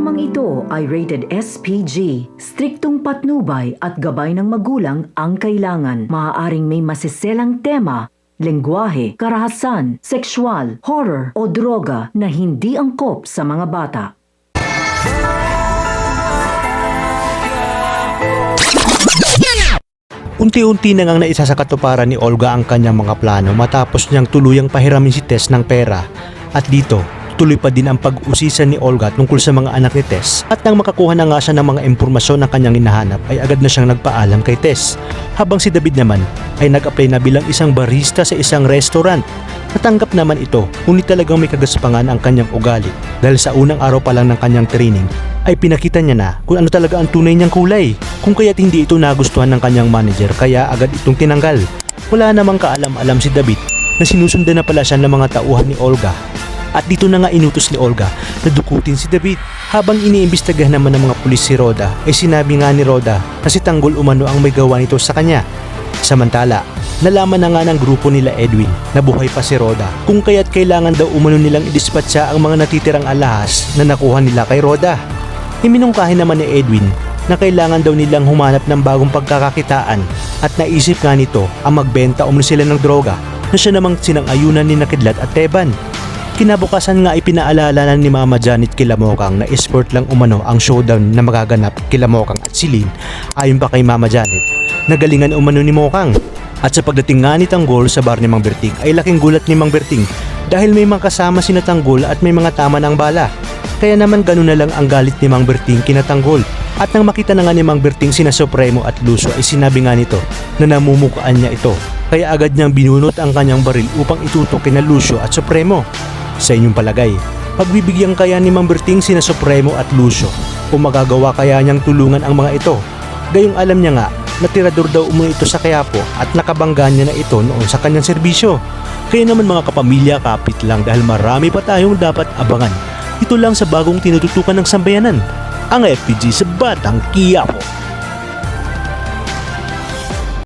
Programang ito ay rated SPG. Striktong patnubay at gabay ng magulang ang kailangan. Maaaring may masiselang tema, lengguwahe, karahasan, sexual, horror o droga na hindi angkop sa mga bata. Unti-unti na ngang naisa sa katuparan ni Olga ang kanyang mga plano matapos niyang tuluyang pahiramin si Tess ng pera. At dito, tuloy pa din ang pag-usisan ni Olga tungkol sa mga anak ni Tess. At nang makakuha na nga siya ng mga impormasyon na kanyang hinahanap ay agad na siyang nagpaalam kay Tess. Habang si David naman ay nag-apply na bilang isang barista sa isang restaurant. Natanggap naman ito, ngunit talagang may kagaspangan ang kanyang ugali dahil sa unang araw pa lang ng kanyang training ay pinakita niya na kung ano talaga ang tunay niyang kulay. Kung kaya't hindi ito nagustuhan ng kanyang manager kaya agad itong tinanggal. Wala namang kaalam-alam si David na sinusundan na pala siya ng mga tauhan ni Olga. At dito na nga inutos ni Olga na dukutin si David. Habang iniimbestigahan naman ng mga pulis si Rhoda ay sinabi nga ni Rhoda na si Tanggol umano ang may gawa nito sa kanya. Samantala, nalaman na nga ng grupo nila Edwin na buhay pa si Rhoda kung kaya't kailangan daw umano nilang idispatsa ang mga natitirang alahas na nakuha nila kay Rhoda. Iminungkahi naman ni Edwin na kailangan daw nilang humanap ng bagong pagkakakitaan at naisip nga nito ang magbenta umano sila ng droga na siya namang sinang-ayunan ni Nakidlat at Teban. Kinabukasan nga ipinaalala na ni Mama Janet kila Mokang na esport lang umano ang showdown na magaganap kila Mokang at Celine. Ayon pa kay Mama Janet, nagalingan umano ni Mokang. At sa pagdating nga ni Tanggol sa bar ni Mang Berting ay laking gulat ni Mang Berting dahil may mga kasama si Tanggol at may mga tama ng bala. Kaya naman ganun na lang ang galit ni Mang Berting kina Tanggol. At nang makita na nga ni Mang Berting sina Supremo at Lucio ay sinabi nga nito na namumukaan niya ito. Kaya agad niyang binunot ang kanyang baril upang itutok kina Lucio at Supremo. Sa inyong palagay, pagbibigyan kaya ni Mang Berting sina Supremo at Lucio o magagawa kaya niyang tulungan ang mga ito? Gayong alam niya nga na tirador daw umano ito sa Quiapo at nakabangga niya na ito noon sa kanyang serbisyo. Kaya naman mga kapamilya, kapit lang dahil marami pa tayong dapat abangan. Ito lang sa bagong tinututukan ng sambayanan, ang FPG sa Batang Quiapo.